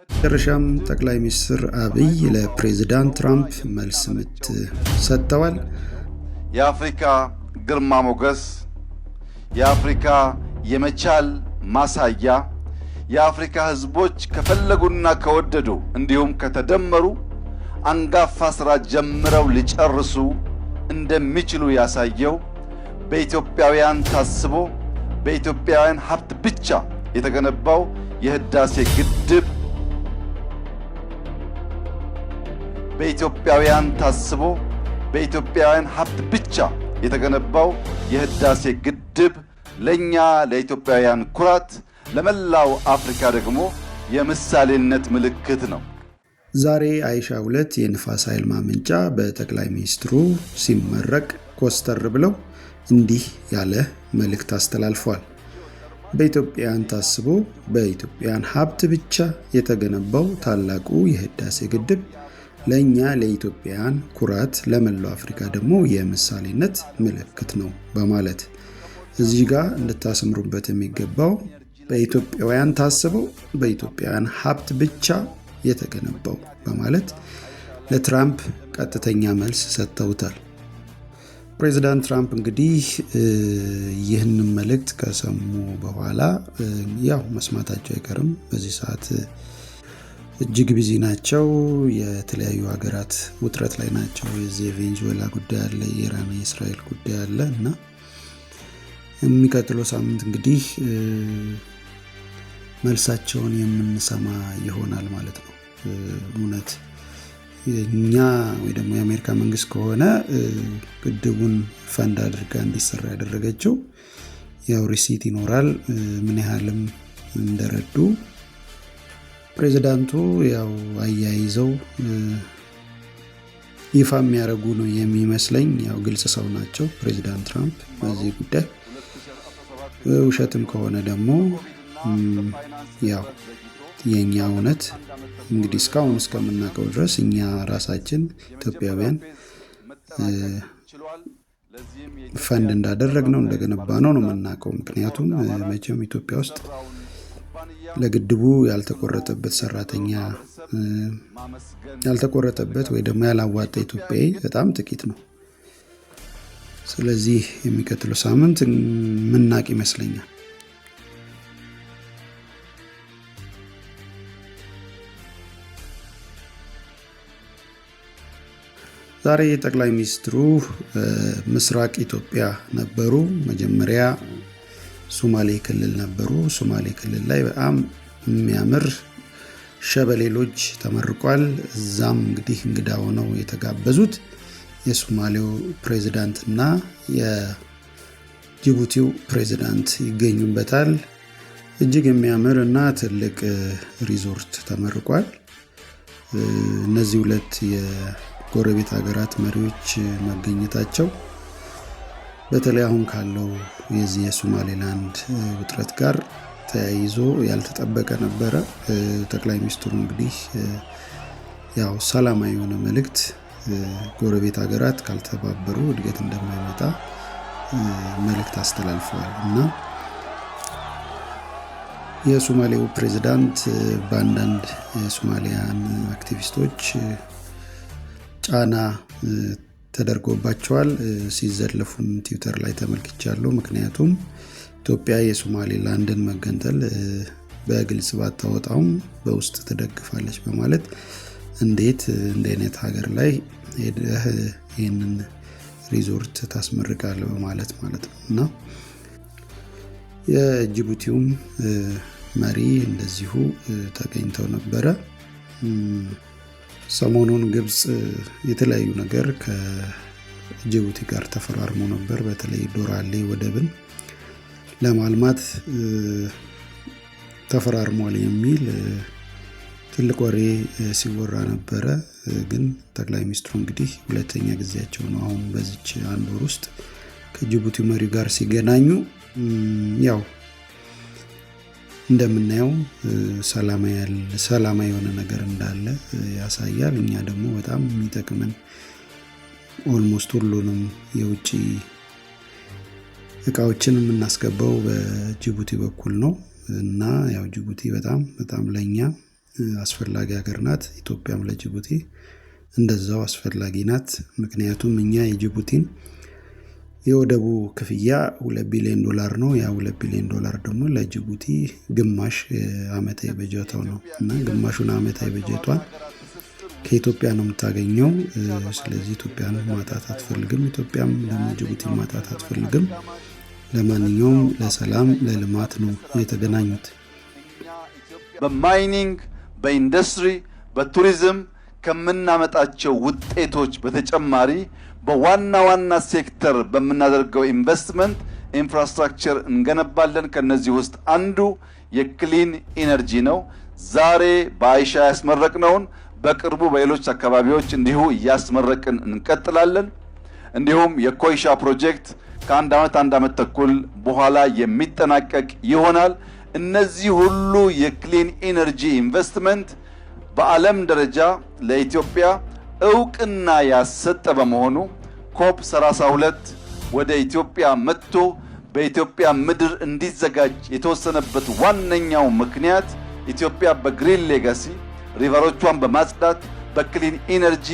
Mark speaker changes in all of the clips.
Speaker 1: መጨረሻም ጠቅላይ ሚኒስትር አብይ ለፕሬዝዳንት ትራምፕ መልስ ምት ሰጥተዋል።
Speaker 2: የአፍሪካ ግርማ ሞገስ፣ የአፍሪካ የመቻል ማሳያ፣ የአፍሪካ ህዝቦች ከፈለጉና ከወደዱ እንዲሁም ከተደመሩ አንጋፋ ስራ ጀምረው ሊጨርሱ እንደሚችሉ ያሳየው በኢትዮጵያውያን ታስቦ በኢትዮጵያውያን ሀብት ብቻ የተገነባው የህዳሴ ግድብ በኢትዮጵያውያን ታስቦ በኢትዮጵያውያን ሀብት ብቻ የተገነባው የህዳሴ ግድብ ለኛ ለኢትዮጵያውያን ኩራት፣ ለመላው አፍሪካ ደግሞ የምሳሌነት ምልክት ነው።
Speaker 1: ዛሬ አይሻ 2 የንፋስ ኃይል ማመንጫ በጠቅላይ ሚኒስትሩ ሲመረቅ ኮስተር ብለው እንዲህ ያለ መልእክት አስተላልፈዋል። በኢትዮጵያውያን ታስቦ በኢትዮጵያውያን ሀብት ብቻ የተገነባው ታላቁ የህዳሴ ግድብ ለኛ ለኢትዮጵያውያን ኩራት፣ ለመላው አፍሪካ ደግሞ የምሳሌነት ምልክት ነው በማለት እዚህ ጋር እንድታሰምሩበት የሚገባው በኢትዮጵያውያን ታስበው በኢትዮጵያውያን ሀብት ብቻ የተገነባው በማለት ለትራምፕ ቀጥተኛ መልስ ሰጥተውታል። ፕሬዚዳንት ትራምፕ እንግዲህ ይህንን መልእክት ከሰሙ በኋላ ያው መስማታቸው አይቀርም። በዚህ ሰዓት እጅግ ቢዚ ናቸው። የተለያዩ ሀገራት ውጥረት ላይ ናቸው። የዚህ የቬንዙዌላ ጉዳይ አለ፣ የኢራን የእስራኤል ጉዳይ አለ እና የሚቀጥለው ሳምንት እንግዲህ መልሳቸውን የምንሰማ ይሆናል ማለት ነው። እውነት እኛ ወይ ደግሞ የአሜሪካ መንግስት ከሆነ ግድቡን ፈንድ አድርጋ እንዲሰራ ያደረገችው ያው ሪሲት ይኖራል፣ ምን ያህልም እንደረዱ ፕሬዚዳንቱ ያው አያይዘው ይፋ የሚያደርጉ ነው የሚመስለኝ። ያው ግልጽ ሰው ናቸው ፕሬዚዳንት ትራምፕ በዚህ ጉዳይ። ውሸትም ከሆነ ደግሞ ያው የኛ እውነት እንግዲህ እስካሁን እስከምናውቀው ድረስ እኛ ራሳችን ኢትዮጵያውያን ፈንድ እንዳደረግነው እንደገነባ ነው የምናውቀው። ምክንያቱም መቼም ኢትዮጵያ ውስጥ ለግድቡ ያልተቆረጠበት ሰራተኛ ያልተቆረጠበት ወይ ደግሞ ያላዋጣ ኢትዮጵያዊ በጣም ጥቂት ነው። ስለዚህ የሚቀጥለው ሳምንት ምናቅ ይመስለኛል። ዛሬ ጠቅላይ ሚኒስትሩ ምስራቅ ኢትዮጵያ ነበሩ። መጀመሪያ ሶማሌ ክልል ነበሩ። ሶማሌ ክልል ላይ በጣም የሚያምር ሸበሌሎች ተመርቋል። እዛም እንግዲህ እንግዳ ሆነው የተጋበዙት የሶማሌው ፕሬዝዳንት እና የጅቡቲው ፕሬዝዳንት ይገኙበታል። እጅግ የሚያምር እና ትልቅ ሪዞርት ተመርቋል። እነዚህ ሁለት የጎረቤት ሀገራት መሪዎች መገኘታቸው በተለይ አሁን ካለው የዚህ የሶማሌላንድ ውጥረት ጋር ተያይዞ ያልተጠበቀ ነበረ። ጠቅላይ ሚኒስትሩ እንግዲህ ያው ሰላማዊ የሆነ መልእክት ጎረቤት ሀገራት ካልተባበሩ እድገት እንደማይመጣ መልእክት አስተላልፈዋል እና የሶማሌው ፕሬዝዳንት በአንዳንድ የሶማሊያን አክቲቪስቶች ጫና ተደርጎባቸዋል። ሲዘለፉም ትዊተር ላይ ተመልክቻለሁ። ምክንያቱም ኢትዮጵያ የሶማሌላንድን መገንጠል በግልጽ ባታወጣውም በውስጥ ትደግፋለች በማለት እንዴት እንደ አይነት ሀገር ላይ ሄደህ ይህንን ሪዞርት ታስመርቃለህ በማለት ማለት ነው እና የጅቡቲውም መሪ እንደዚሁ ተገኝተው ነበረ። ሰሞኑን ግብጽ የተለያዩ ነገር ከጅቡቲ ጋር ተፈራርሞ ነበር። በተለይ ዶራሌ ወደብን ለማልማት ተፈራርሟል የሚል ትልቅ ወሬ ሲወራ ነበረ። ግን ጠቅላይ ሚኒስትሩ እንግዲህ ሁለተኛ ጊዜያቸው ነው አሁን በዚች አንድ ወር ውስጥ ከጅቡቲ መሪ ጋር ሲገናኙ ያው እንደምናየው ሰላማዊ የሆነ ነገር እንዳለ ያሳያል። እኛ ደግሞ በጣም የሚጠቅመን ኦልሞስት ሁሉንም የውጭ እቃዎችን የምናስገባው በጅቡቲ በኩል ነው እና ያው ጅቡቲ በጣም ለኛ አስፈላጊ ሀገር ናት። ኢትዮጵያም ለጅቡቲ እንደዛው አስፈላጊ ናት። ምክንያቱም እኛ የጅቡቲን የወደቡ ክፍያ $2 ቢሊዮን ነው። ያ $2 ቢሊዮን ደግሞ ለጅቡቲ ግማሽ ዓመታዊ በጀቷ ነው እና ግማሹን ዓመታዊ በጀቷን ከኢትዮጵያ ነው የምታገኘው። ስለዚህ ኢትዮጵያን ማጣት አትፈልግም፣ ኢትዮጵያም ደግሞ ጅቡቲ ማጣት አትፈልግም። ለማንኛውም ለሰላም ለልማት ነው የተገናኙት።
Speaker 2: በማይኒንግ በኢንዱስትሪ በቱሪዝም ከምናመጣቸው ውጤቶች በተጨማሪ በዋና ዋና ሴክተር በምናደርገው ኢንቨስትመንት ኢንፍራስትራክቸር እንገነባለን። ከነዚህ ውስጥ አንዱ የክሊን ኢነርጂ ነው። ዛሬ በአይሻ ያስመረቅነውን በቅርቡ በሌሎች አካባቢዎች እንዲሁ እያስመረቅን እንቀጥላለን። እንዲሁም የኮይሻ ፕሮጀክት ከአንድ ዓመት ተኩል በኋላ የሚጠናቀቅ ይሆናል። እነዚህ ሁሉ የክሊን ኢነርጂ ኢንቨስትመንት በዓለም ደረጃ ለኢትዮጵያ እውቅና ያሰጠ በመሆኑ ኮፕ 32 ወደ ኢትዮጵያ መጥቶ በኢትዮጵያ ምድር እንዲዘጋጅ የተወሰነበት ዋነኛው ምክንያት ኢትዮጵያ በግሪን ሌጋሲ ሪቨሮቿን በማጽዳት በክሊን ኢነርጂ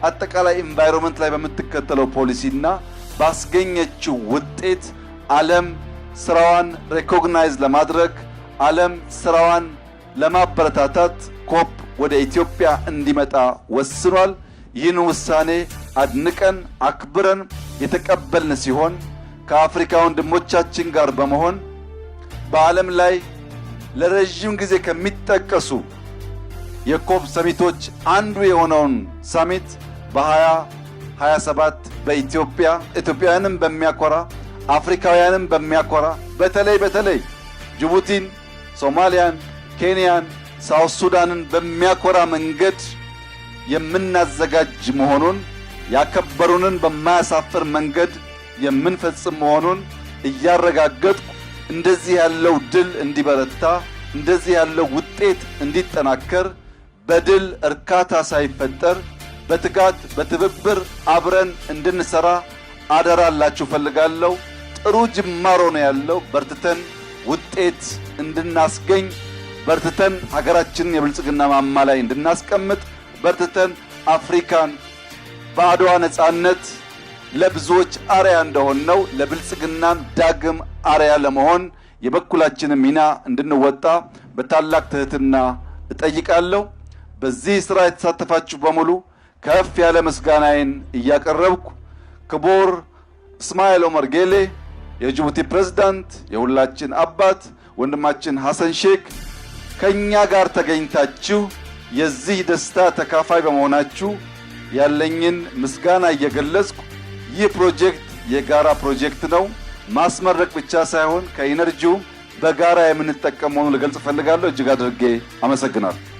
Speaker 2: አጠቃላይ ኢንቫይሮንመንት ላይ በምትከተለው ፖሊሲና ባስገኘችው ውጤት ዓለም ስራዋን ሬኮግናይዝ ለማድረግ ዓለም ስራዋን ለማበረታታት ኮፕ ወደ ኢትዮጵያ እንዲመጣ ወስኗል። ይህን ውሳኔ አድንቀን አክብረን የተቀበልን ሲሆን ከአፍሪካ ወንድሞቻችን ጋር በመሆን በዓለም ላይ ለረጅም ጊዜ ከሚጠቀሱ የኮፕ ሰሚቶች አንዱ የሆነውን ሳሚት በ2027 በኢትዮጵያ ኢትዮጵያውያንን በሚያኮራ አፍሪካውያንን በሚያኮራ በተለይ ጅቡቲን፣ ሶማሊያን፣ ኬንያን፣ ሳውት ሱዳንን በሚያኮራ መንገድ የምናዘጋጅ መሆኑን ያከበሩንን በማያሳፍር መንገድ የምንፈጽም መሆኑን እያረጋገጥኩ እንደዚህ ያለው ድል እንዲበረታ እንደዚህ ያለው ውጤት እንዲጠናከር በድል እርካታ ሳይፈጠር በትጋት በትብብር አብረን እንድንሰራ አደራላችሁ ፈልጋለሁ። ጥሩ ጅማሮ ነው ያለው። በርትተን ውጤት እንድናስገኝ በርትተን ሀገራችንን የብልጽግና ማማ ላይ እንድናስቀምጥ በርትተን አፍሪካን በአድዋ ነጻነት ለብዙዎች አርያ እንደሆነው ለብልጽግናም ዳግም አርያ ለመሆን የበኩላችንን ሚና እንድንወጣ በታላቅ ትህትና እጠይቃለሁ። በዚህ ስራ የተሳተፋችሁ በሙሉ ከፍ ያለ ምስጋናዬን እያቀረብኩ ክቡር እስማኤል ኦመር ጌሌ የጅቡቲ ፕሬዝዳንት፣ የሁላችን አባት ወንድማችን ሐሰን ሼክ ከኛ ጋር ተገኝታችሁ የዚህ ደስታ ተካፋይ በመሆናችሁ ያለኝን ምስጋና እየገለጽኩ ይህ ፕሮጀክት የጋራ ፕሮጀክት ነው። ማስመረቅ ብቻ ሳይሆን ከኢነርጂው በጋራ የምንጠቀም መሆኑን ልገልጽ ፈልጋለሁ። እጅግ አድርጌ አመሰግናለሁ።